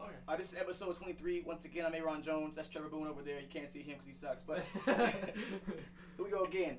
Okay. This is episode 23. Once again, I'm Aaron Jones. That's Trevor Boone over there. You can't see him because he sucks, but here we go again.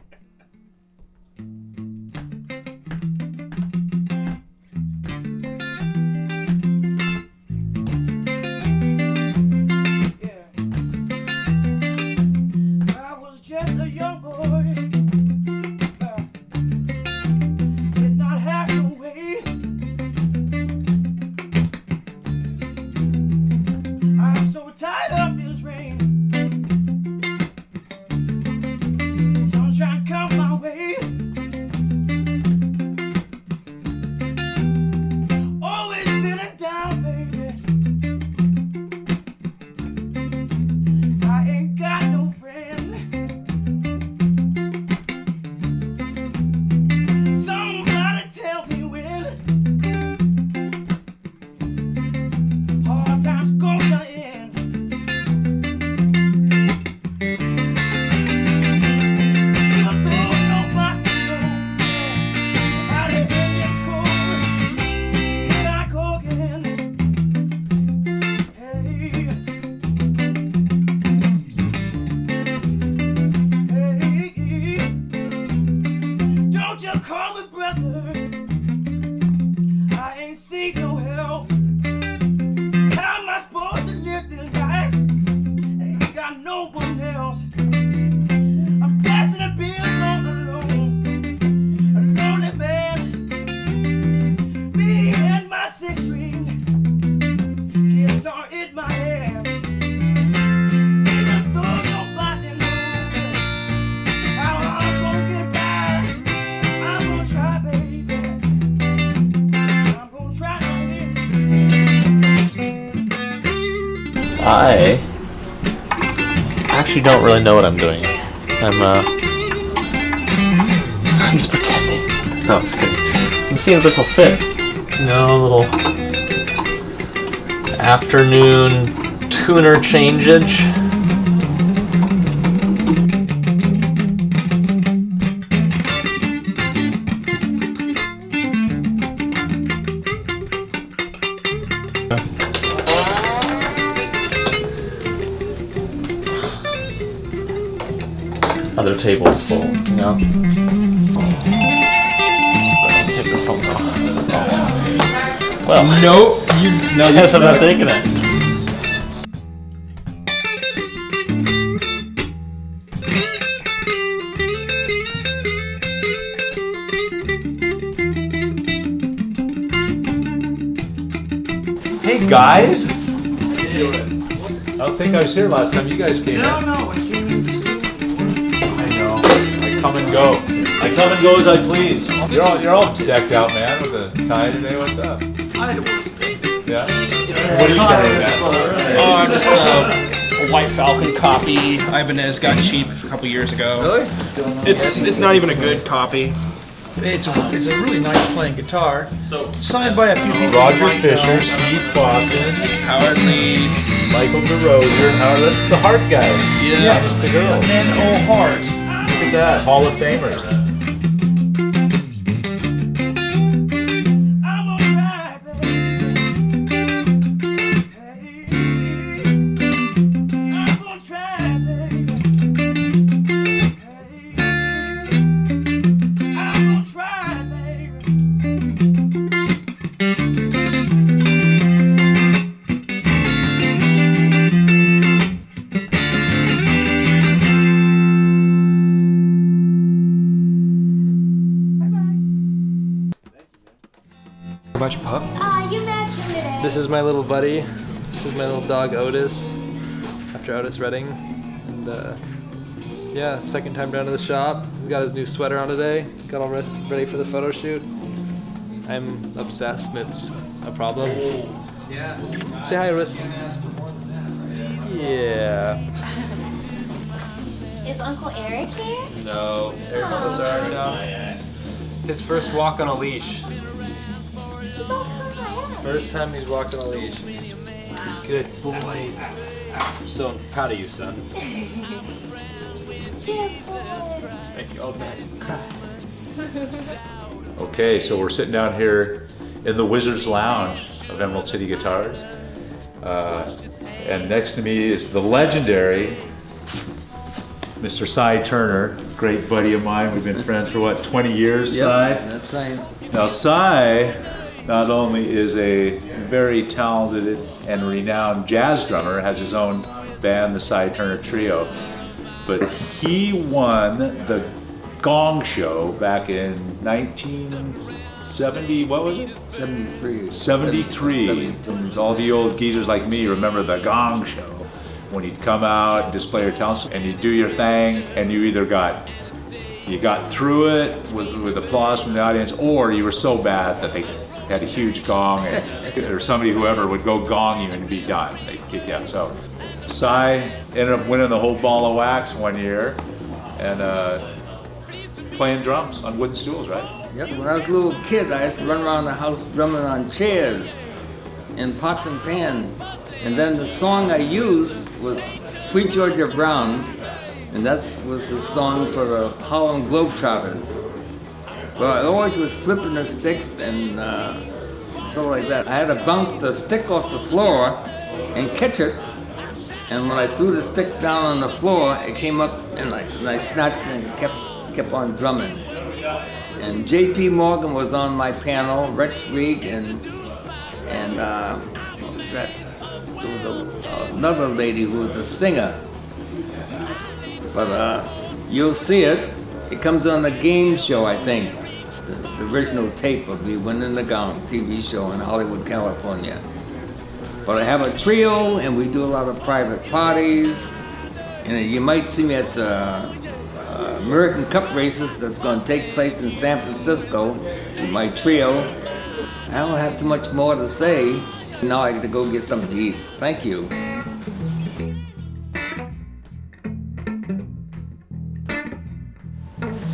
I actually don't really know what I'm doing. I'm just pretending. No, I'm just kidding. I'm seeing if this will fit. You know, a little afternoon tuner changeage. Other table's full, you know? Just take this phone off. Well, no, guess I'm not taking it. Hey guys! How you doing? I don't think I was here last time you guys came in. No, I came in to see you. I know. I come and go. I come and go as I please. You're all decked out, man, with a tie today. What's up? I had to work today. Yeah? What are you carrying, man? Just a White Falcon copy Ibanez got cheap a couple years ago. Really? It's not even a good copy. It's a really nice playing guitar. So signed by a few people. Roger Fisher, Steve Clausen, Howard Lees, Michael DeRozier, and Howard. That's the Heart guys. Yeah. Just the girls. and Oh Heart. Look at that. Hall of Famers. Much pup. You match him today. This is my little buddy. This is my little dog Otis, after Otis Redding. And yeah, second time down to the shop. He's got his new sweater on today. Got all ready for the photo shoot. I'm obsessed and it's a problem. Yeah. Say hi, Otis. Yeah. Is Uncle Eric here? No. Eric on the side now. His first walk on a leash. He's all tied. First time he's walked on a leash. Good boy. I'm so proud of you, son. Good boy. Thank you. Oh, man. Cry. Okay, so we're sitting down here in the Wizard's Lounge of Emerald City Guitars. And next to me is the legendary Mr. Cy Turner, great buddy of mine. We've been friends for what, 20 years, Cy? That's right. Now, Cy not only is a very talented and renowned jazz drummer, has his own band, the Cy Turner Trio, but he won the Gong Show back in 1970, what was it? 73. 73. And all the old geezers like me remember the Gong Show. When you'd come out and display your talents and you'd do your thing and you either got through it with applause from the audience, or you were so bad that they had a huge gong and, or somebody, whoever, would go gong you and be done. They'd kick you out. So Cy ended up winning the whole ball of wax one year and playing drums on wooden stools, right? Yep, when I was a little kid, I used to run around the house drumming on chairs and pots and pans. And then the song I used was Sweet Georgia Brown, and that was the song for the Harlem Globetrotters. But I always was flipping the sticks and stuff like that. I had to bounce the stick off the floor and catch it, and when I threw the stick down on the floor, it came up and I snatched it and kept on drumming. And J.P. Morgan was on my piano, Rex Reed, and what was that? There was another lady who was a singer. But you'll see it. It comes on the game show, I think. The original tape of me winning the Gong TV show in Hollywood, California. But I have a trio, and we do a lot of private parties. And you might see me at the American Cup races that's going to take place in San Francisco with my trio. I don't have too much more to say. Now I got to go get something to eat. Thank you.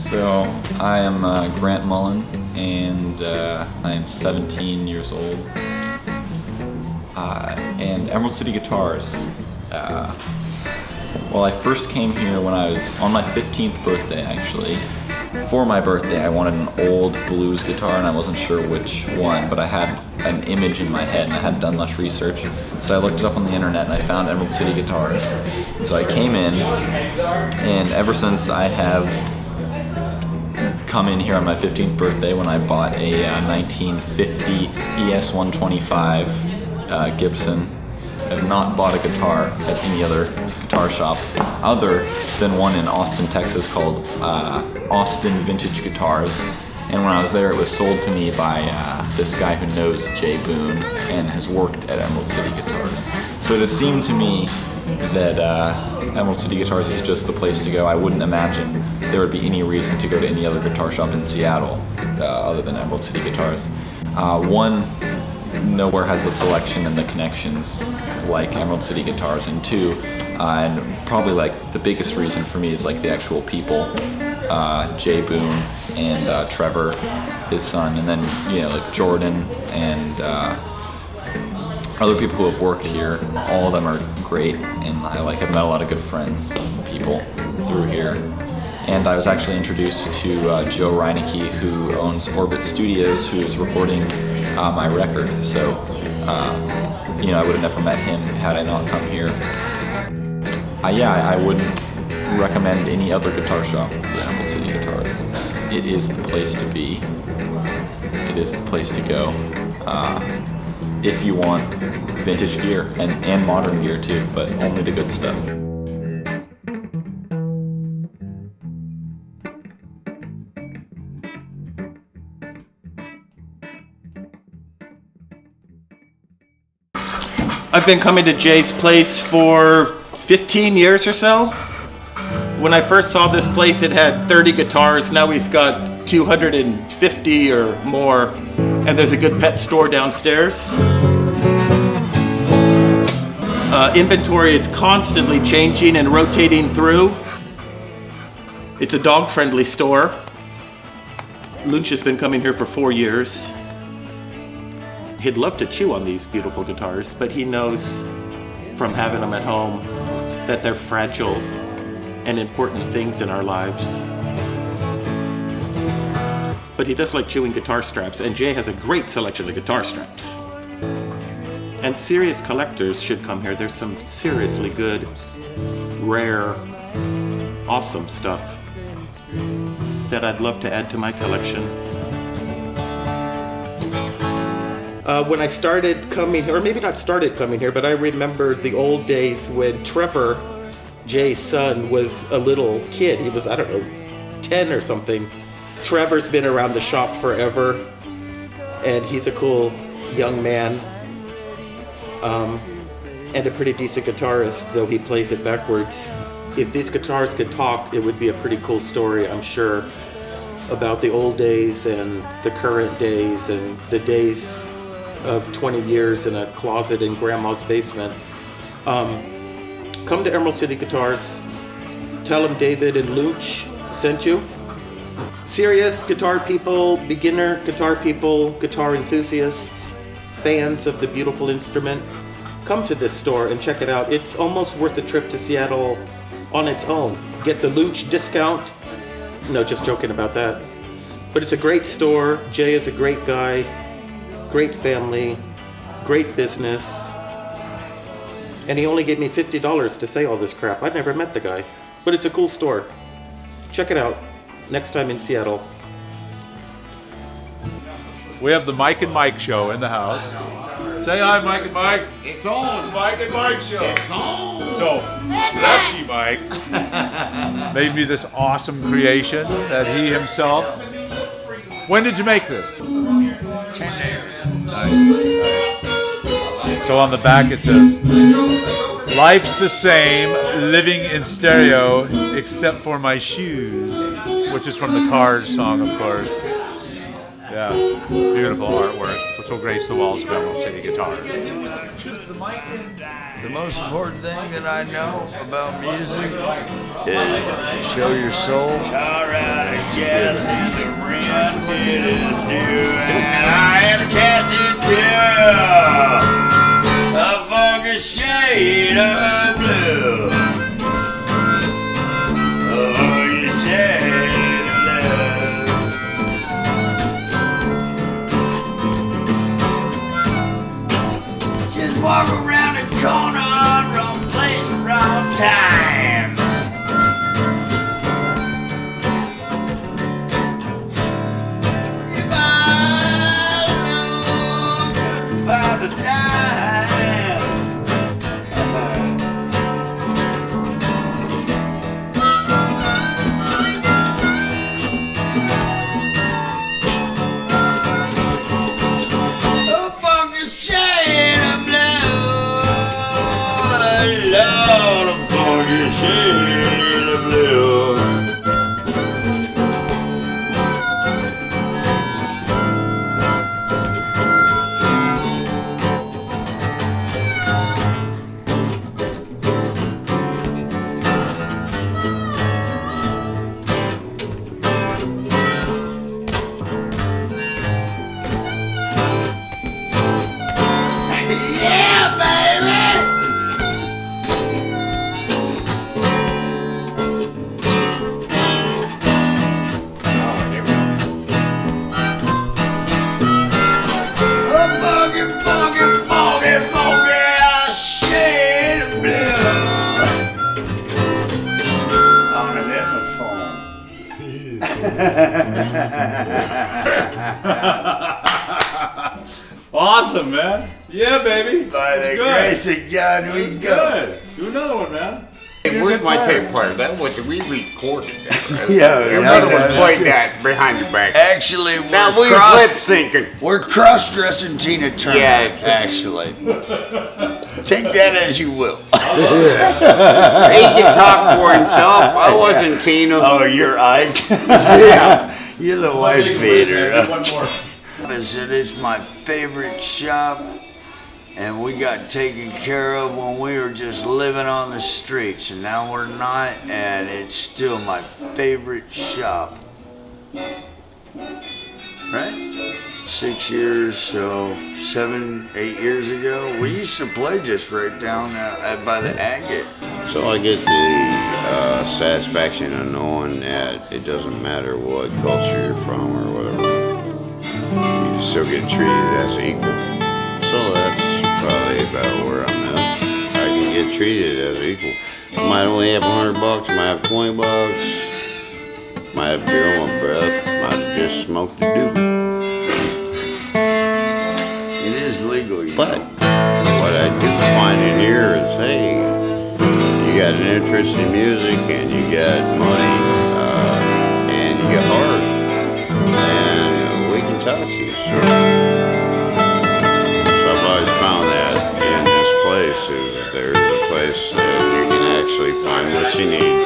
So I am Grant Mullin, and I am 17 years old. And Emerald City Guitars. Well, I first came here when I was on my 15th birthday, actually. For my birthday, I wanted an old blues guitar, and I wasn't sure which one, but I had an image in my head, and I hadn't done much research. So I looked it up on the internet, and I found Emerald City Guitars. And so I came in, and ever since I have come in here on my 15th birthday when I bought a 1950 ES-125 Gibson. I have not bought a guitar at any other guitar shop other than one in Austin, Texas called Austin Vintage Guitars. And when I was there, it was sold to me by this guy who knows Jay Boone and has worked at Emerald City Guitars. So it has seemed to me that Emerald City Guitars is just the place to go. I wouldn't imagine there would be any reason to go to any other guitar shop in Seattle other than Emerald City Guitars. One, nowhere has the selection and the connections like Emerald City Guitars, and two, and probably like the biggest reason for me is like the actual people, Jay Boone and Trevor, his son, and then like Jordan and other people who have worked here. All of them are great, and I have met a lot of good friends, people through here. And I was actually introduced to Joe Reinecke, who owns Orbit Studios, who is recording my record. So, I would have never met him had I not come here. I wouldn't recommend any other guitar shop than Emerald City Guitars. It is the place to be. It is the place to go. If you want vintage gear and modern gear too, but only the good stuff. I've been coming to Jay's place for 15 years or so. When I first saw this place, it had 30 guitars. Now he's got 250 or more. And there's a good pet store downstairs. Inventory is constantly changing and rotating through. It's a dog-friendly store. Lunch has been coming here for 4 years. He'd love to chew on these beautiful guitars, but he knows from having them at home that they're fragile and important things in our lives. But he does like chewing guitar straps, and Jay has a great selection of guitar straps. And serious collectors should come here. There's some seriously good, rare, awesome stuff that I'd love to add to my collection. When I started coming here, or maybe not started coming here, but I remember the old days when Trevor, Jay's son, was a little kid. He was, I don't know, 10 or something. Trevor's been around the shop forever, and he's a cool young man, and a pretty decent guitarist, though he plays it backwards. If these guitars could talk, it would be a pretty cool story, I'm sure, about the old days and the current days and the days of 20 years in a closet in grandma's basement. Come to Emerald City Guitars, tell them David and Luch sent you. Serious guitar people, beginner guitar people, guitar enthusiasts, fans of the beautiful instrument, come to this store and check it out. It's almost worth a trip to Seattle on its own. Get the Luch discount. No, just joking about that. But it's a great store. Jay is a great guy, great family, great business. And he only gave me $50 to say all this crap. I've never met the guy, but it's a cool store. Check it out next time in Seattle. We have the Mike and Mike show in the house. Say hi, Mike and Mike. It's on. Mike and Mike show. It's on. So, Lefty Mike made me this awesome creation that he himself. When did you make this? 10 days. Nice. So on the back it says, "Life's the same, living in stereo, except for my shoes," which is from the Cars song, of course. Yeah, beautiful artwork, which will grace the walls of Emerald City Guitars. The most important thing that I know about music is show your soul. Alright, casting the rim it is due, and I am casting to a funky shade of blue. A funky shade of blue. Just walk around the corner, wrong place, wrong time. If I could find a dime. A funky shade of blue. Lord, a funky shade of blue. Yeah, baby! A funky, funky, funky, funky shade of blue. On a little phone. Awesome, man. Yeah, baby. By the grace of God, we go. Good. Do another one, man. Hey, where's my tape player? That was we recorded that. Right? Yeah, Your yeah, brother was yeah. playing that behind your back. Actually, Now we we're lip syncing. we're cross-dressing Tina Turner. Yeah. Actually. Take that as you will. He can talk for himself. I wasn't Tina. Oh, you're Ike? Yeah. You're the wife beater. One more. It is my favorite shop, and we got taken care of when we were just living on the streets, and now we're not, and it's still my favorite shop. Right? 6 years, so 7, 8 years ago, we used to play just right down by the agate. So I get the satisfaction of knowing that it doesn't matter what culture you're from or whatever. You still get treated as equal. So that's probably treated as equal. Might only have $100, might have $20, might have beer on my breath, might have just smoked a doobie. It is legal, you But know. what I do find in here is, hey, you got an interest in music and you got money and you got heart, and we can talk to you, sir. So I've always found that in this place is there's a place that you can actually find what you need.